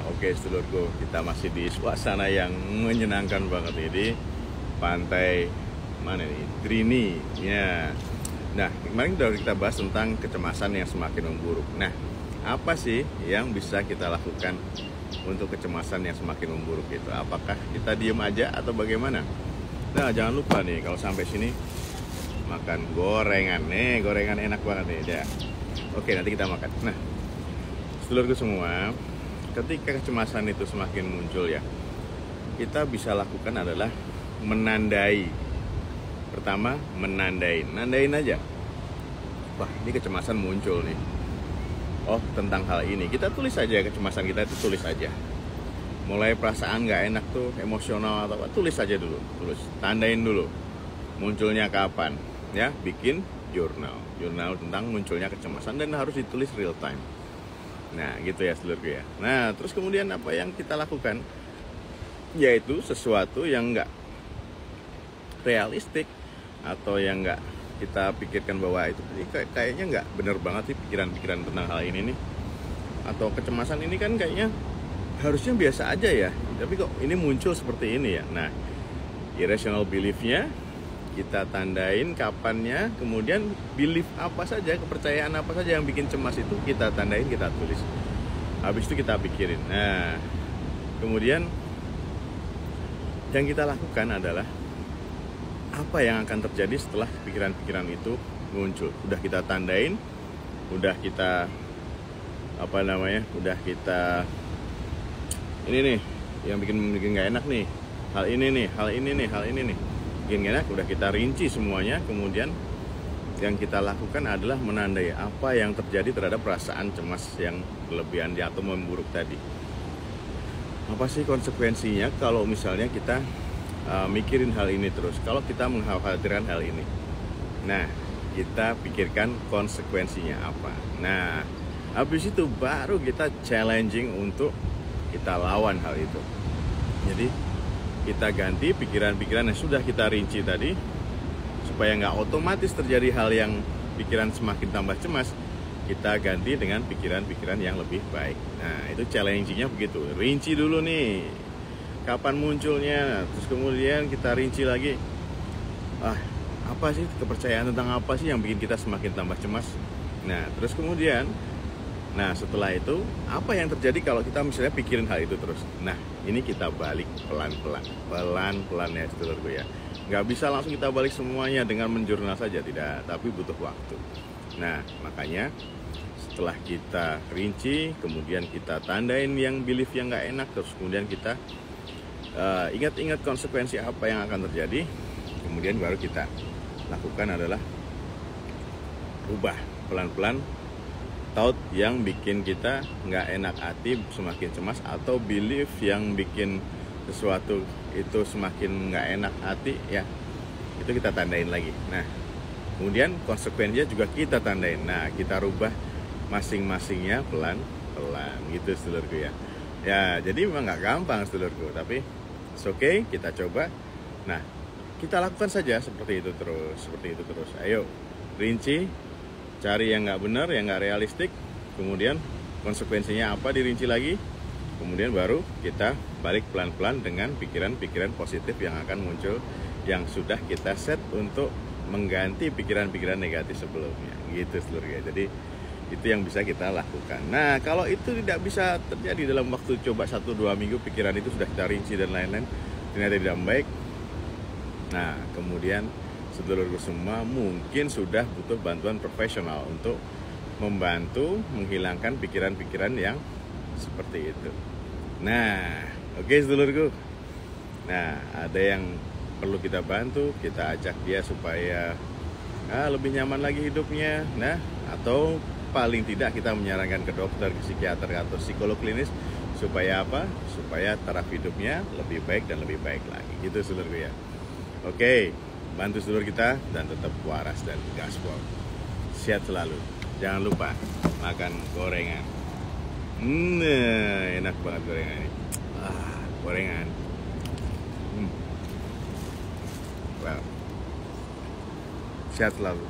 Oke, sedulurku, kita masih di suasana yang menyenangkan banget ini di pantai mana nih? Drini. Ya. Nah, kemarin udah kita bahas tentang kecemasan yang semakin memburuk. Nah, apa sih yang bisa kita lakukan untuk kecemasan yang semakin memburuk itu? Apakah kita diem aja atau bagaimana? Nah, jangan lupa nih kalau sampai sini makan gorengan nih, gorengan enak banget nih. Ya. Oke, nanti kita makan. Nah, sedulurku semua, ketika kecemasan itu semakin muncul ya, kita bisa lakukan adalah menandai. Pertama, nandain aja. Wah, ini kecemasan muncul nih. Oh, tentang hal ini kita tulis aja kecemasan kita, itu tulis aja. Mulai perasaan nggak enak tuh, emosional atau apa, tulis aja dulu, tandain dulu. Munculnya kapan? Ya, bikin jurnal tentang munculnya kecemasan dan harus ditulis real time. Nah, gitu ya sedulurku ya. Nah, terus kemudian apa yang kita lakukan? Yaitu sesuatu yang nggak realistik atau yang nggak kita pikirkan bahwa itu kayaknya nggak bener banget sih pikiran-pikiran tentang hal ini nih. Atau kecemasan ini kan kayaknya harusnya biasa aja ya, tapi kok ini muncul seperti ini ya. Nah, irrational belief-nya kita tandain kapannya, kemudian belief apa saja, kepercayaan apa saja yang bikin cemas itu kita tandain, kita tulis. Habis itu kita pikirin. Nah, kemudian yang kita lakukan adalah apa yang akan terjadi setelah pikiran-pikiran itu muncul. Udah kita tandain, udah kita udah kita ini nih yang bikin nggak enak nih. Hal ini nih. Bikin enak, udah kita rinci semuanya. Kemudian yang kita lakukan adalah menandai apa yang terjadi terhadap perasaan cemas yang berlebihan atau memburuk tadi. Apa sih konsekuensinya kalau misalnya kita mikirin hal ini terus, kalau kita mengkhawatirkan hal ini? Nah, kita pikirkan konsekuensinya apa. Nah, habis itu baru kita challenging untuk kita lawan hal itu. Jadi kita ganti pikiran-pikiran yang sudah kita rinci tadi, supaya nggak otomatis terjadi hal yang pikiran semakin tambah cemas. Kita ganti dengan pikiran-pikiran yang lebih baik. Nah, itu challenge-nya begitu. Rinci dulu nih, kapan munculnya, terus kemudian kita rinci lagi. Apa sih kepercayaan tentang apa sih yang bikin kita semakin tambah cemas? Nah, terus kemudian, setelah itu apa yang terjadi kalau kita misalnya pikirin hal itu terus? Nah, ini kita balik pelan-pelan ya sedulurku ya. Nggak bisa langsung kita balik semuanya dengan menjurnal saja, tidak, tapi butuh waktu. Nah, makanya setelah kita rinci, kemudian kita tandain yang belief yang nggak enak, terus kemudian kita ingat-ingat konsekuensi apa yang akan terjadi, kemudian baru kita lakukan adalah rubah pelan-pelan thought yang bikin kita nggak enak hati, semakin cemas, atau belief yang bikin sesuatu itu semakin nggak enak hati ya, itu kita tandain lagi. Nah, kemudian konsekuensinya juga kita tandain. Nah, kita rubah masing-masingnya pelan-pelan gitu sedulurku ya. Ya, jadi memang nggak gampang sedulurku, tapi it's okay, kita coba. Nah, kita lakukan saja seperti itu terus. Ayo, rinci, cari yang nggak benar, yang nggak realistik, kemudian konsekuensinya apa dirinci lagi, kemudian baru kita balik pelan-pelan dengan pikiran-pikiran positif yang akan muncul, yang sudah kita set untuk mengganti pikiran-pikiran negatif sebelumnya, gitu seluruhnya. Jadi itu yang bisa kita lakukan. Nah, kalau itu tidak bisa terjadi dalam waktu coba 1-2 minggu, pikiran itu sudah kita rinci dan lain-lain, ternyata tidak baik. Nah, kemudian sedulurku semua mungkin sudah butuh bantuan profesional untuk membantu menghilangkan pikiran-pikiran yang seperti itu. Nah, oke sedulurku. Nah, ada yang perlu kita bantu, kita ajak dia supaya lebih nyaman lagi hidupnya. Nah, atau paling tidak kita menyarankan ke dokter, ke psikiater atau psikolog klinis supaya apa? Supaya taraf hidupnya lebih baik dan lebih baik lagi. Gitu sedulurku ya. Oke. Bantu sedulur kita dan tetap waras dan gaspol. Sehat selalu. Jangan lupa makan gorengan. Enak banget gorengan ini. Gorengan. Wow. Sehat selalu.